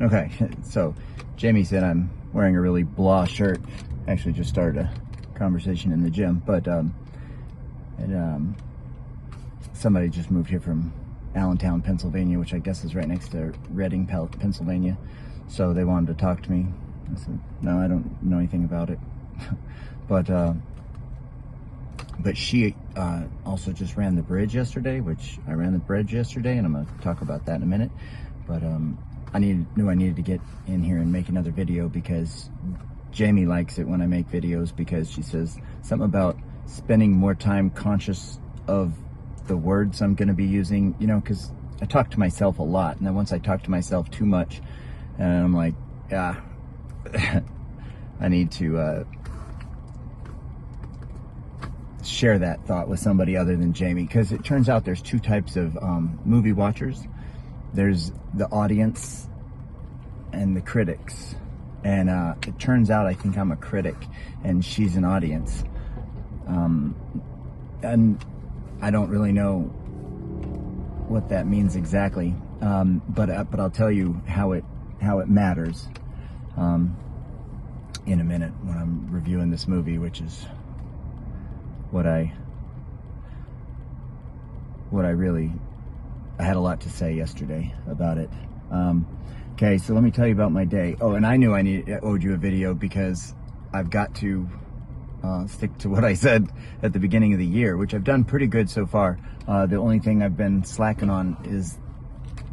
Okay, so Jamie said I'm wearing a really blah shirt. Actually just started a conversation in the gym, but somebody just moved here from Allentown, Pennsylvania, which I guess is right next to Reading, Pennsylvania. So they wanted to talk to me. I said, no, I don't know anything about it. But she also just ran the bridge yesterday, which I ran the bridge yesterday, and I'm going to talk about that in a minute. But I knew I needed to get in here and make another video because Jamie likes it when I make videos, because she says something about spending more time conscious of the words I'm going to be using, you know, because I talk to myself a lot, and then once I talk to myself too much, and I'm like, I need to share that thought with somebody other than Jamie, because it turns out there's two types of movie watchers. There's the audience and the critics, and it turns out I think I'm a critic and she's an audience, and I don't really know what that means exactly, but I'll tell you how it matters in a minute when I'm reviewing this movie, which is what I had a lot to say yesterday about it. Okay, so let me tell you about my day. Oh, and I knew I owed you a video because I've got to stick to what I said at the beginning of the year, which I've done pretty good so far. The only thing I've been slacking on is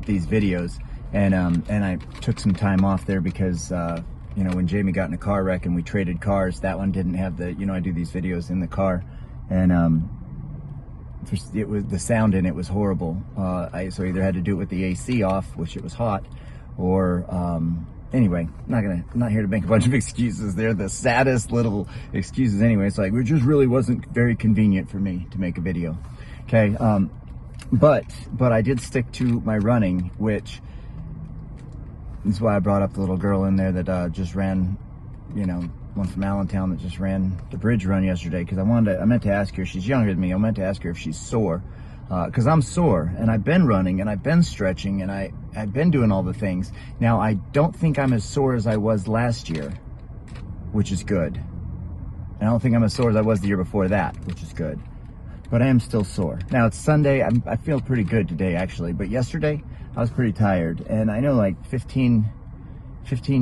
these videos, and I took some time off there because you know, when Jamie got in a car wreck and we traded cars, that one didn't have the, you know, I do these videos in the car, and it was, the sound in it was horrible. So either had to do it with the AC off, which it was hot, or anyway, I'm not here to make a bunch of excuses. They're the saddest little excuses anyway. It's like, it just really wasn't very convenient for me to make a video. Okay, but I did stick to my running, which is why I brought up the little girl in there that just ran, you know, one from Allentown that just ran the bridge run yesterday, because I meant to ask her, she's younger than me, I meant to ask her if she's sore, because I'm sore, and I've been running, and I've been stretching, and I've been doing all the things. Now, I don't think I'm as sore as I was last year, which is good. And I don't think I'm as sore as I was the year before that, which is good. But I am still sore. Now, it's Sunday, I feel pretty good today, actually, but yesterday, I was pretty tired, and I know, like, 15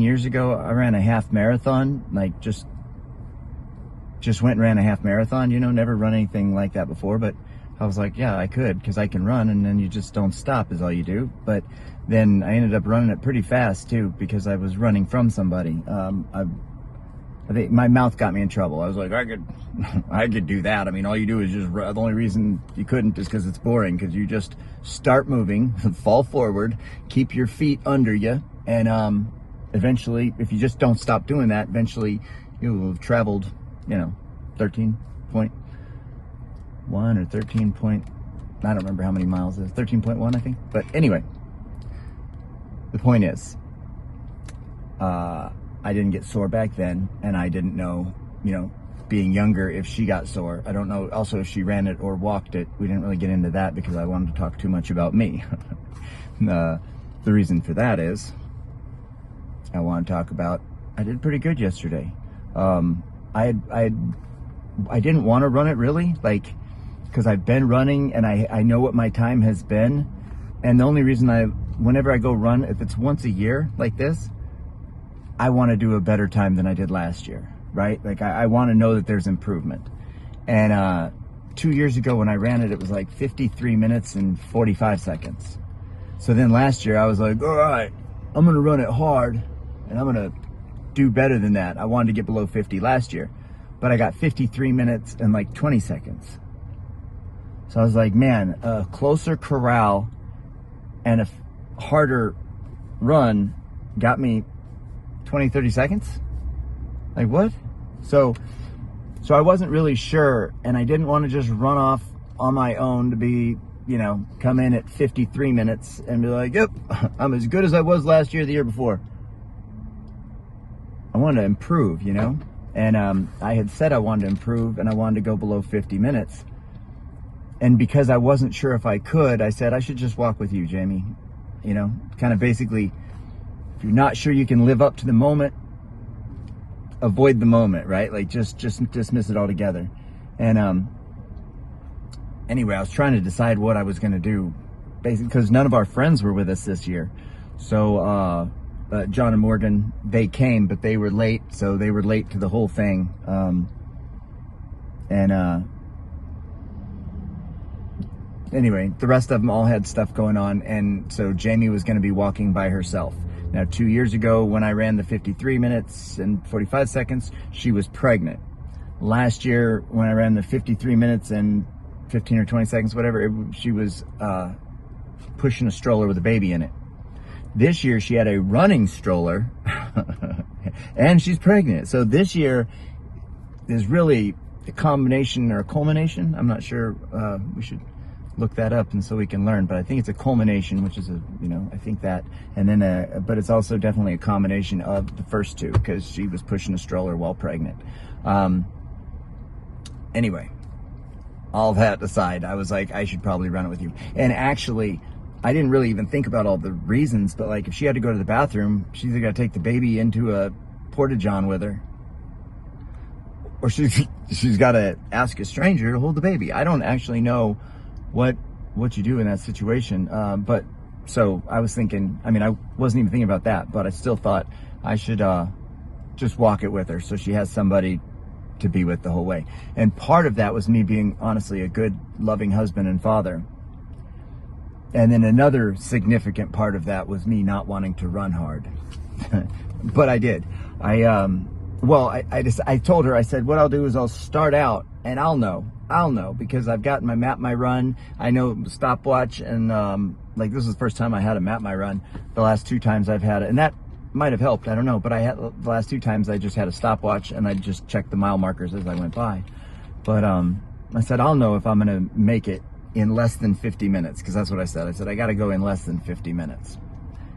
years ago, I ran a half marathon, like just went and ran a half marathon, you know, never run anything like that before, but I was like, yeah, I could, because I can run, and then you just don't stop is all you do. But then I ended up running it pretty fast, too, because I was running from somebody. I think my mouth got me in trouble. I was like, I could do that. I mean, all you do is just run. The only reason you couldn't is because it's boring, because you just start moving, fall forward, keep your feet under you, and eventually, if you just don't stop doing that, eventually you will have traveled, you know, 13.1 or 13 point, I don't remember how many miles it is, 13.1 I think. But anyway, the point is, I didn't get sore back then, and I didn't know, you know, being younger, if she got sore. I don't know also if she ran it or walked it. We didn't really get into that because I wanted to talk too much about me. The reason for that is, I want to talk about, I did pretty good yesterday. I didn't want to run it really, like, because I've been running and I know what my time has been. And the only reason whenever I go run, if it's once a year like this, I want to do a better time than I did last year, right? Like, I want to know that there's improvement. And 2 years ago when I ran it, it was like 53 minutes and 45 seconds. So then last year I was like, all right, I'm going to run it hard, and I'm going to do better than that. I wanted to get below 50 last year, but I got 53 minutes and like 20 seconds. So I was like, man, a closer corral and a harder run got me 20, 30 seconds? Like, what? So I wasn't really sure, and I didn't want to just run off on my own to be, you know, come in at 53 minutes and be like, yep, I'm as good as I was last year, the year before. I wanted to improve, you know? And I had said I wanted to improve, and I wanted to go below 50 minutes. And because I wasn't sure if I could, I said, I should just walk with you, Jamie. You know, kind of basically you're not sure you can live up to the moment, avoid the moment, right? Like just dismiss it altogether. And anyway, I was trying to decide what I was going to do, basically because none of our friends were with us this year. So John and Morgan, they came, but they were late, so they were late to the whole thing. Anyway, the rest of them all had stuff going on, and so Jamie was going to be walking by herself. Now, 2 years ago, when I ran the 53 minutes and 45 seconds, she was pregnant. Last year, when I ran the 53 minutes and 15 or 20 seconds, whatever, she was pushing a stroller with a baby in it. This year, she had a running stroller, and she's pregnant. So this year is really a combination or a culmination. I'm not sure. We should look that up and so we can learn, but I think it's a culmination, which is I think that, and then but it's also definitely a combination of the first two, because she was pushing a stroller while pregnant. Anyway, all that aside, I was like, I should probably run it with you. And actually, I didn't really even think about all the reasons, but like if she had to go to the bathroom, she's either got to take the baby into a porta-john with her, or she's got to ask a stranger to hold the baby. I don't actually know what you do in that situation. But so I was thinking, I mean, I wasn't even thinking about that, but I still thought I should just walk it with her so she has somebody to be with the whole way. And part of that was me being honestly a good, loving husband and father. And then another significant part of that was me not wanting to run hard. But I did. I told her, I said, what I'll do is I'll start out and I'll know because I've got my map, my run. I know stopwatch, and like this is the first time I had a map, my run. The last two times I've had it, and that might have helped, I don't know, but the last two times I just had a stopwatch and I just checked the mile markers as I went by. But I said, I'll know if I'm gonna make it in less than 50 minutes, because that's what I said. I said, I gotta go in less than 50 minutes.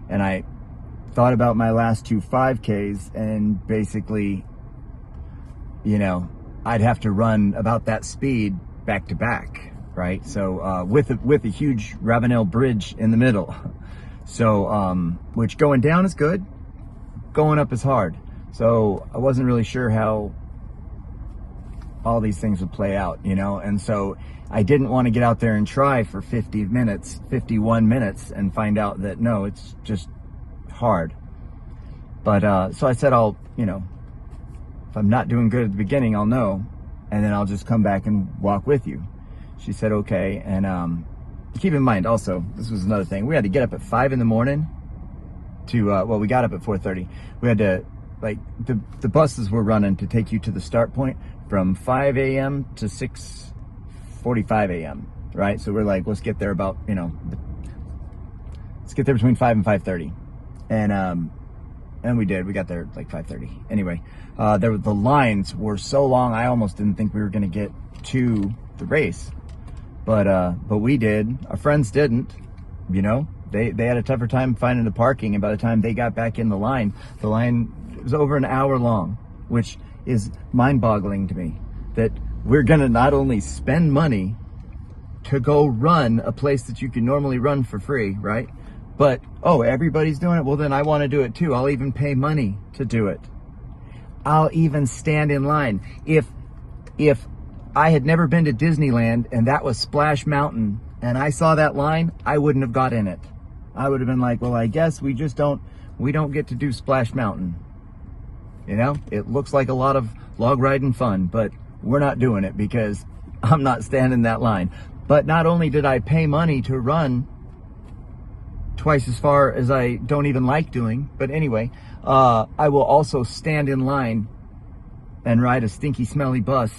And I thought about my last two 5Ks, and basically, I'd have to run about that speed back to back, right? So with a huge Ravenel bridge in the middle. So which going down is good, going up is hard. So I wasn't really sure how all these things would play out, and so I didn't want to get out there and try for 51 minutes and find out that no, it's just hard. But so I said, if I'm not doing good at the beginning, I'll know, and then I'll just come back and walk with you. She said, okay. And keep in mind also, this was another thing. We had to get up at 5 in the morning to, we got up at 4:30. We had to, like, the buses were running to take you to the start point from 5 a.m. to 6:45 a.m., right? So we're like, let's get there about, let's get there between 5 and 5:30. And we did. We got there at like 5:30. Anyway, the lines were so long, I almost didn't think we were going to get to the race. But we did. Our friends didn't. They had a tougher time finding the parking, and by the time they got back in the line was over an hour long, which is mind-boggling to me. That we're going to not only spend money to go run a place that you can normally run for free, right? But, everybody's doing it. Well, then I want to do it too. I'll even pay money to do it. I'll even stand in line. If I had never been to Disneyland and that was Splash Mountain and I saw that line, I wouldn't have got in it. I would have been like, well, I guess we don't get to do Splash Mountain. It looks like a lot of log riding fun, but we're not doing it because I'm not standing in that line. But not only did I pay money to run twice as far as I don't even like doing, but anyway, I will also stand in line and ride a stinky, smelly bus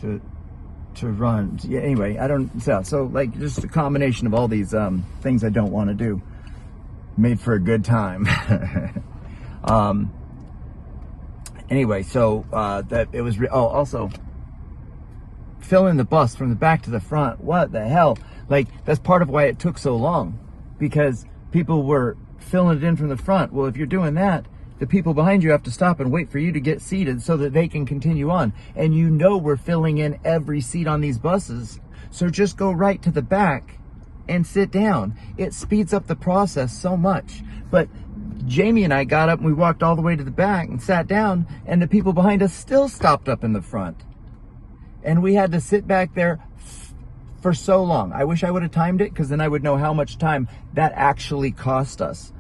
to run. Yeah, anyway, so like just a combination of all these things I don't want to do made for a good time. Anyway, so that it was also filling the bus from the back to the front. What the hell? Like, that's part of why it took so long, because people were filling it in from the front. Well, if you're doing that, the people behind you have to stop and wait for you to get seated so that they can continue on. And we're filling in every seat on these buses. So just go right to the back and sit down. It speeds up the process so much. But Jamie and I got up and we walked all the way to the back and sat down, and the people behind us still stopped up in the front. And we had to sit back there for so long. I wish I would have timed it, because then I would know how much time that actually cost us.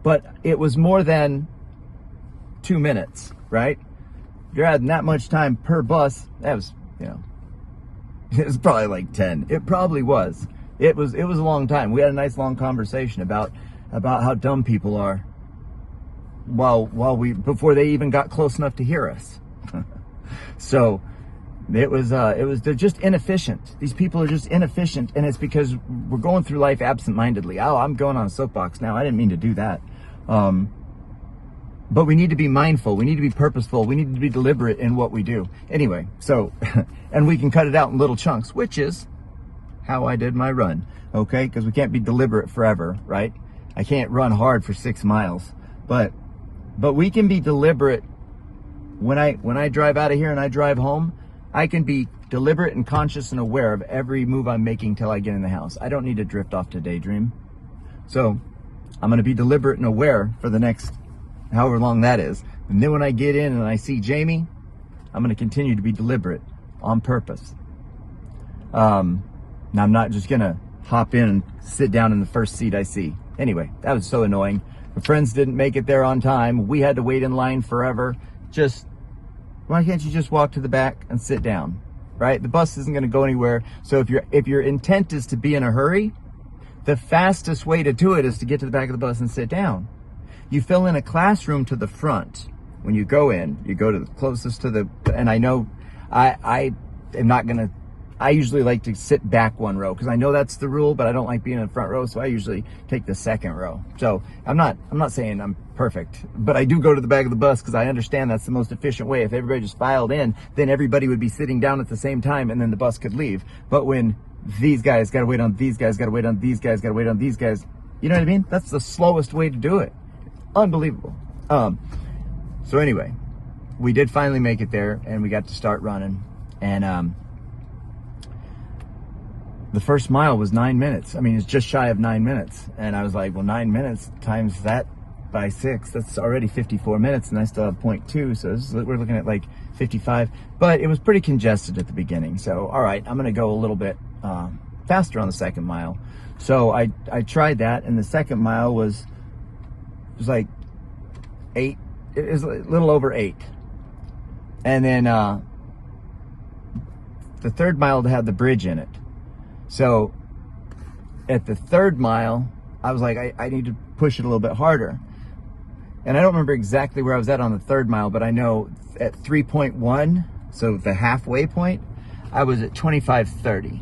But it was more than 2 minutes, right? If you're adding that much time per bus, that was, you know, it was probably like 10. It probably was. It was a long time. We had a nice long conversation about how dumb people are before they even got close enough to hear us. So they're just inefficient. These people are just inefficient, and it's because we're going through life absent-mindedly. Oh, I'm going on a soapbox now. I didn't mean to do that. But we need to be mindful. We need to be purposeful. We need to be deliberate in what we do. Anyway, so, and we can cut it out in little chunks, which is how I did my run, okay? Because we can't be deliberate forever, right? I can't run hard for 6 miles, but we can be deliberate. When I drive out of here and I drive home, I can be deliberate and conscious and aware of every move I'm making till I get in the house. I don't need to drift off to daydream. So I'm going to be deliberate and aware for the next however long that is. And then when I get in and I see Jamie, I'm going to continue to be deliberate on purpose. Now I'm not just going to hop in and sit down in the first seat I see. Anyway, that was so annoying. My friends didn't make it there on time. We had to wait in line forever. Why can't you just walk to the back and sit down, right? The bus isn't going to go anywhere. So if your intent is to be in a hurry, the fastest way to do it is to get to the back of the bus and sit down. You fill in a classroom to the front. When you go in, you go to the closest to the, and I know I am not going to, I usually like to sit back one row because I know that's the rule, but I don't like being in the front row, so I usually take the second row. So I'm not saying I'm perfect, but I do go to the back of the bus because I understand that's the most efficient way. If everybody just filed in, then everybody would be sitting down at the same time, and then the bus could leave. But when these guys got to wait on these guys, got to wait on these guys, got to wait on these guys, you know what I mean? That's the slowest way to do it. Unbelievable. So anyway, we did finally make it there, and we got to start running, and the first mile was 9 minutes. I mean, it's just shy of 9 minutes. And I was like, well, 9 minutes times that by 6, that's already 54 minutes, and I still have 0.2, so we're looking at like 55. But it was pretty congested at the beginning. So, all right, I'm gonna go a little bit faster on the second mile. So I tried that, and the second mile was like 8, it was a little over 8. And then the third mile had the bridge in it. So at the third mile, I was like, I need to push it a little bit harder. And I don't remember exactly where I was at on the third mile, but I know at 3.1, so the halfway point, I was at 25:30.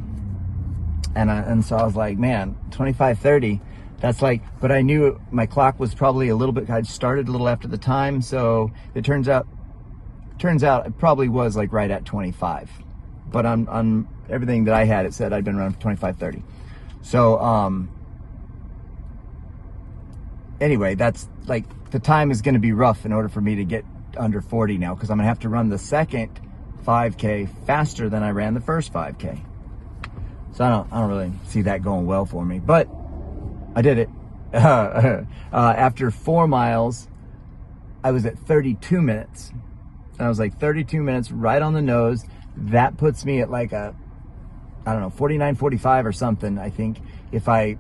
And so I was like, man, 25:30, that's like, but I knew my clock was probably a little bit, I'd started a little after the time. So it turns out it probably was like right at 25. But on everything that I had, it said I'd been around for 25:30. So, anyway, that's like, the time is going to be rough in order for me to get under 40 now, because I'm going to have to run the second 5K faster than I ran the first 5K. So I don't really see that going well for me, but I did it. After 4 miles, I was at 32 minutes. And I was like 32 minutes right on the nose. That puts me at like a, I don't know, 49, 45 or something, I think, if I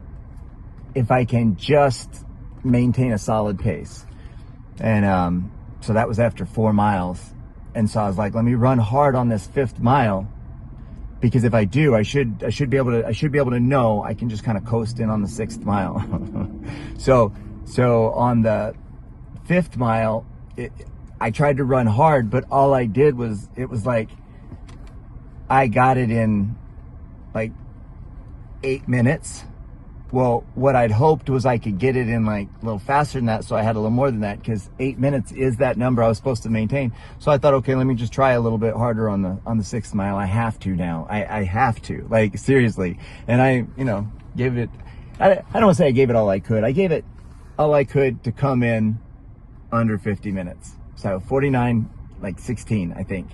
can just maintain a solid pace. And so that was after 4 miles. And so I was like, let me run hard on this 5th mile, because if I do, I should be able to know I can just kind of coast in on the 6th mile. So on the 5th mile, I tried to run hard, but all I did was, it was like, I got it in like 8 minutes. Well, what I'd hoped was I could get it in like a little faster than that, so I had a little more than that, because 8 minutes is that number I was supposed to maintain. So I thought, okay, let me just try a little bit harder on the 6th mile. I have to now. I have to, like, seriously. And I, gave it, I don't want to say I gave it all I could. I gave it all I could to come in under 50 minutes. So 49, like 16, I think.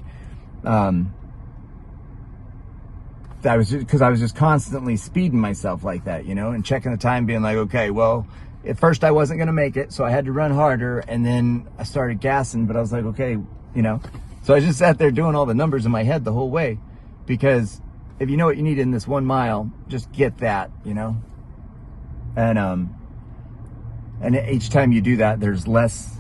I was just constantly speeding myself like that, you know, and checking the time, being like, okay, well, at first I wasn't going to make it, so I had to run harder, and then I started gassing, but I was like, okay, you know. So I just sat there doing all the numbers in my head the whole way, because if you know what you need in this 1 mile, just get that, you know. And each time you do that, there's less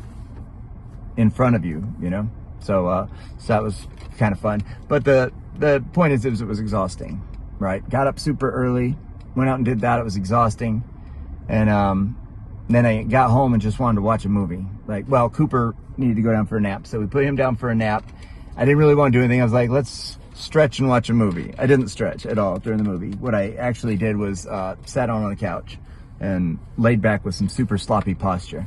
in front of you, you know. So that was kind of fun. But the point is, it was exhausting, right? Got up super early, went out and did that. It was exhausting. And then I got home and just wanted to watch a movie. Like, well, Cooper needed to go down for a nap, so we put him down for a nap. I didn't really want to do anything. I was like, let's stretch and watch a movie. I didn't stretch at all during the movie. What I actually did was sat on the couch and laid back with some super sloppy posture.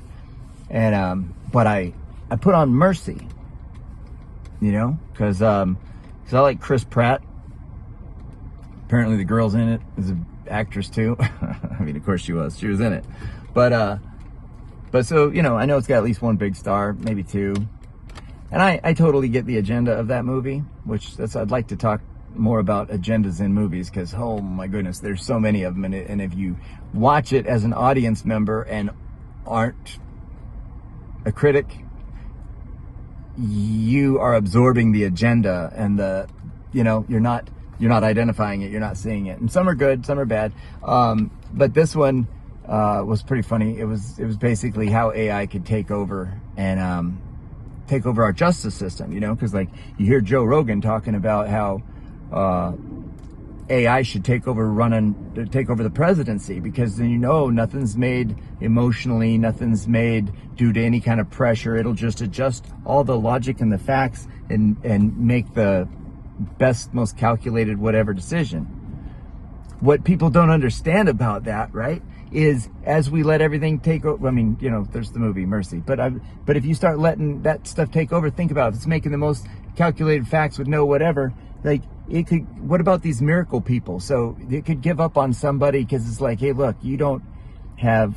And but I put on Mercy, you know, because I like Chris Pratt. Apparently the girl's in it is an actress too. I mean, of course she was in it. But so, you know, I know it's got at least one big star, maybe two. And I totally get the agenda of that movie, I'd like to talk more about agendas in movies, because, oh my goodness, there's so many of them. And if you watch it as an audience member and aren't a critic, you are absorbing the agenda, and you're not identifying it, you're not seeing it. And some are good, some are bad. But this one was pretty funny. It was basically how AI could take over and take over our justice system, you know, because like you hear Joe Rogan talking about how AI should take over the presidency, because then, you know, nothing's made emotionally, nothing's made due to any kind of pressure. It'll just adjust all the logic and the facts and make the best, most calculated whatever decision. What people don't understand about that, right, is as we let everything take over, I mean, you know, there's the movie Mercy, but if you start letting that stuff take over, think about it. If it's making the most calculated facts with no whatever, like, it could, what about these miracle people? So it could give up on somebody because it's like, hey, look, you have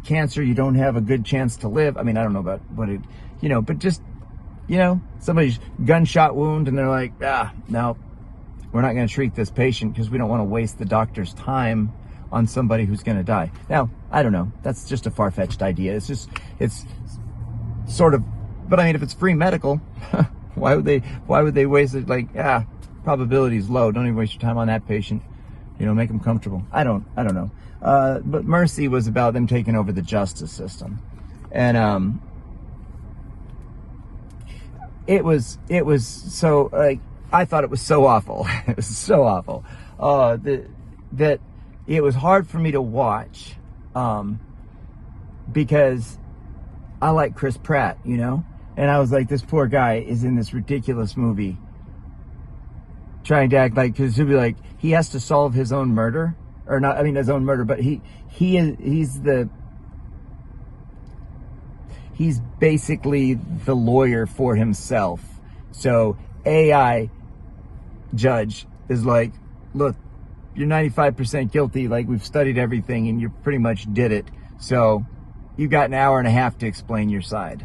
cancer, you don't have a good chance to live. I mean, I don't know about what it, you know, but just, you know, somebody's gunshot wound and they're like, no, we're not going to treat this patient because we don't want to waste the doctor's time on somebody who's going to die. Now, I don't know. That's just a far-fetched idea. It's sort of, but I mean, if it's free medical, why would they waste it? Like, probability is low. Don't even waste your time on that patient. You know, make them comfortable. I don't know. But Mercy was about them taking over the justice system. And, it was so, like, I thought it was so awful. It was so awful. That it was hard for me to watch, because I like Chris Pratt, you know? And I was like, this poor guy is in this ridiculous movie trying to act like, because he'll be like, he has to solve his own murder, or not, I mean, his own murder, but he's basically the lawyer for himself. So AI judge is like, look, you're 95% guilty, like, we've studied everything and you pretty much did it, so you've got an hour and a half to explain your side.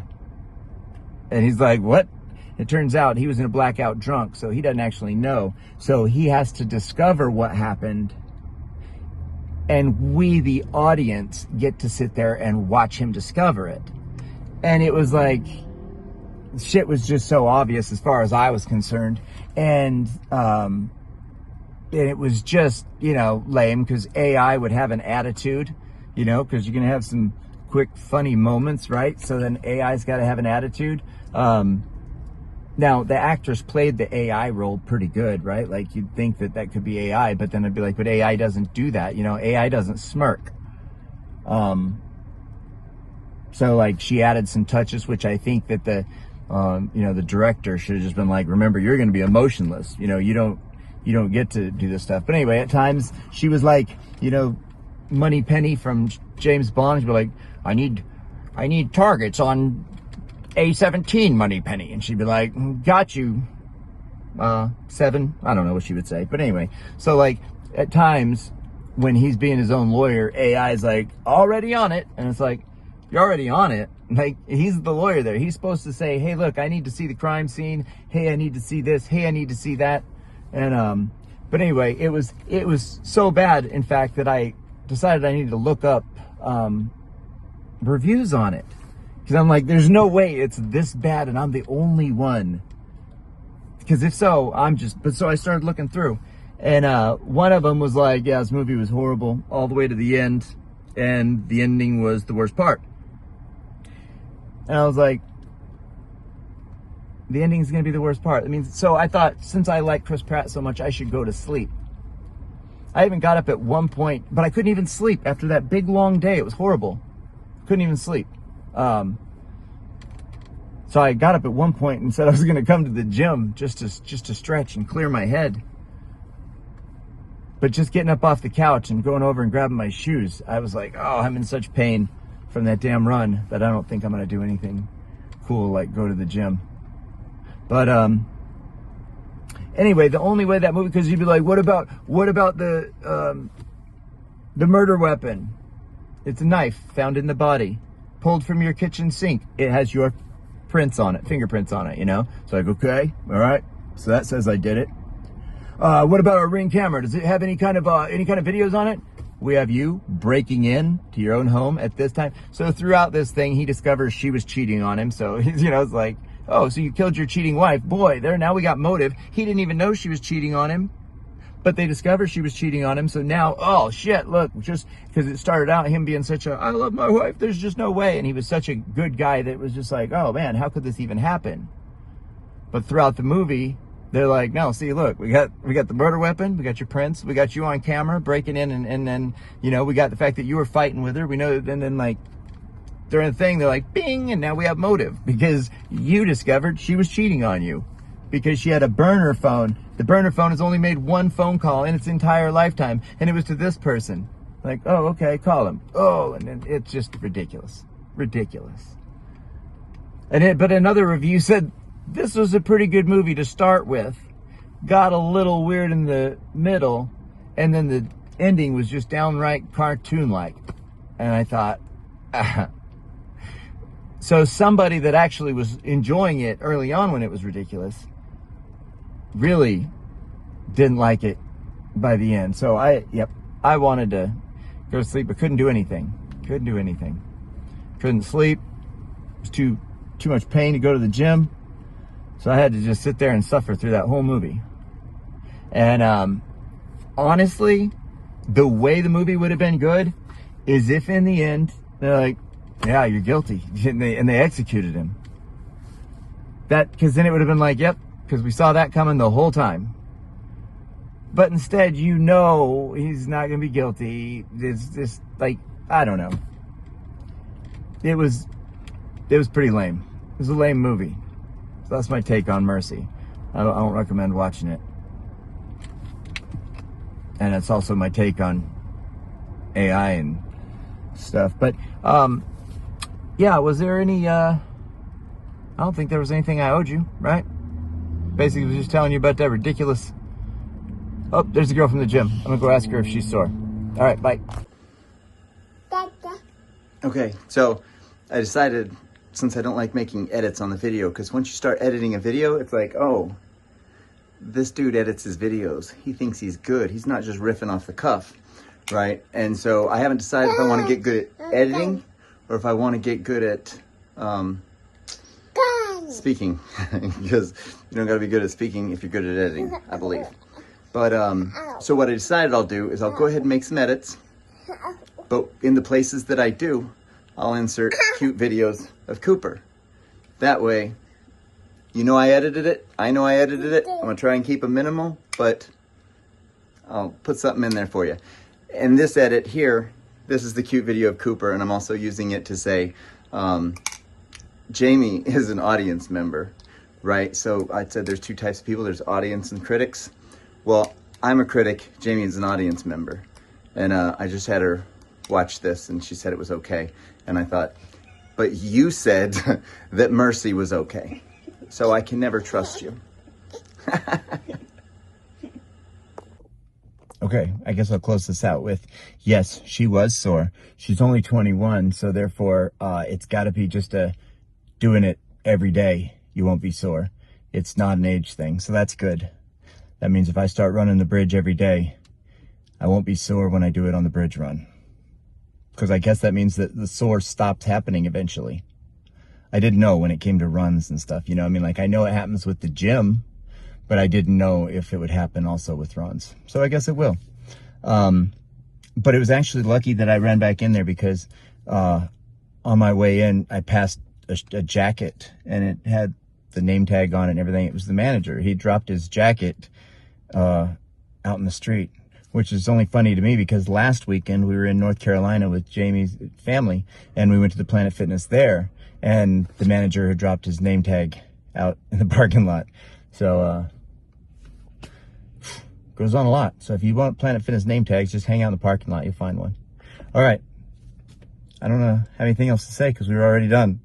And he's like, what? It turns out he was in a blackout drunk, so he doesn't actually know. So he has to discover what happened, and we, the audience, get to sit there and watch him discover it. And it was like, shit was just so obvious as far as I was concerned. And it was just, you know, lame, because AI would have an attitude, you know, because you're going to have some quick, funny moments, right? So then AI's got to have an attitude. Now, the actress played the AI role pretty good, right? Like, you'd think that could be AI, but then it'd be like, but AI doesn't do that. You know, AI doesn't smirk. So, like, she added some touches, which I think that the director should have just been like, remember, you're going to be emotionless. You know, you don't get to do this stuff. But anyway, at times she was like, you know, Moneypenny from James Bond. She'd be like, I need targets on A17, Moneypenny. And she'd be like, got you, 7. I don't know what she would say. But anyway, so like at times when he's being his own lawyer, AI is like, already on it. And it's like, you're already on it. Like, he's the lawyer there. He's supposed to say, hey, look, I need to see the crime scene. Hey, I need to see this. Hey, I need to see that. And But anyway, it was so bad, in fact, that I decided I needed to look up reviews on it. Because I'm like, there's no way it's this bad and I'm the only one. Because if so, but so I started looking through. And one of them was like, yeah, this movie was horrible all the way to the end. And the ending was the worst part. And I was like, the ending's going to be the worst part. I mean, so I thought, since I like Chris Pratt so much, I should go to sleep. I even got up at one point, but I couldn't even sleep after that big long day. It was horrible. Couldn't even sleep. So I got up at one point and said I was going to come to the gym just to stretch and clear my head. But just getting up off the couch and going over and grabbing my shoes, I was like, oh, I'm in such pain from that damn run that I don't think I'm going to do anything cool like go to the gym. But anyway, the only way that movie, because you'd be like, what about the murder weapon? It's a knife found in the body, pulled from your kitchen sink. It has your prints on it, fingerprints on it, you know? So like, okay, all right. So that says I did it. What about our Ring camera? Does it have any kind of videos on it? We have you breaking in to your own home at this time. So throughout this thing, he discovers she was cheating on him. So, you know, it's like, oh, so you killed your cheating wife. Boy, now we got motive. He didn't even know she was cheating on him, but they discovered she was cheating on him. So now, oh shit, look, just because it started out him being such I love my wife, there's just no way. And he was such a good guy that it was just like, oh man, how could this even happen? But throughout the movie, they're like, no, see, look, we got the murder weapon, we got your prints, we got you on camera breaking in, and then, you know, we got the fact that you were fighting with her. We know, and then like during the thing, they're like, bing, and now we have motive because you discovered she was cheating on you because she had a burner phone. The burner phone has only made one phone call in its entire lifetime, and it was to this person. Like, oh, okay, call him. Oh, and then it's just ridiculous. But another review said, this was a pretty good movie to start with. Got a little weird in the middle, and then the ending was just downright cartoon-like. And I thought, so somebody that actually was enjoying it early on when it was ridiculous really didn't like it by the end. So I wanted to go to sleep, but couldn't do anything. Couldn't sleep. It was too much pain to go to the gym. So I had to just sit there and suffer through that whole movie. And honestly, the way the movie would have been good is if in the end, they're like, yeah, you're guilty. And they executed him. Because then it would have been like, yep, because we saw that coming the whole time. But instead, you know he's not going to be guilty. It's just like, I don't know. It was pretty lame. It was a lame movie. So that's my take on Mercy. I don't recommend watching it. And it's also my take on AI and stuff. But, yeah, was there any, I don't think there was anything I owed you, right? Basically, I was just telling you about that ridiculous. Oh, there's the girl from the gym. I'm gonna go ask her if she's sore. All right, bye. Okay, so I decided, since I don't like making edits on the video, because once you start editing a video, it's like, oh, this dude edits his videos. He thinks he's good. He's not just riffing off the cuff, right? And so I haven't decided if I want to get good at editing or if I want to get good at speaking, because you don't got to be good at speaking if you're good at editing, I believe. But so what I decided I'll do is I'll go ahead and make some edits, but in the places that I do, I'll insert cute videos of Cooper. That way, you know I edited it, I know I edited it. I'm gonna try and keep a minimal, but I'll put something in there for you. And this edit here, this is the cute video of Cooper, and I'm also using it to say, Jamie is an audience member, right? So I said there's two types of people, there's audience and critics. Well, I'm a critic, Jamie is an audience member. And I just had her watch this and she said it was okay. And I thought, but you said that Mercy was okay. So I can never trust you. Okay, I guess I'll close this out with, yes, she was sore. She's only 21, so therefore it's gotta be just doing it every day. You won't be sore. It's not an age thing, so that's good. That means if I start running the bridge every day, I won't be sore when I do it on the bridge run. Because I guess that means that the sore stops happening eventually. I didn't know when it came to runs and stuff, you know, I mean, like I know it happens with the gym, but I didn't know if it would happen also with runs. So I guess it will. But it was actually lucky that I ran back in there because on my way in, I passed a jacket and it had the name tag on it and everything. It was the manager. He dropped his jacket out in the street, which is only funny to me because last weekend we were in North Carolina with Jamie's family and we went to the Planet Fitness there and the manager had dropped his name tag out in the parking lot. So, goes on a lot. So if you want Planet Fitness name tags, just hang out in the parking lot. You'll find one. All right. I don't have anything else to say because we were already done.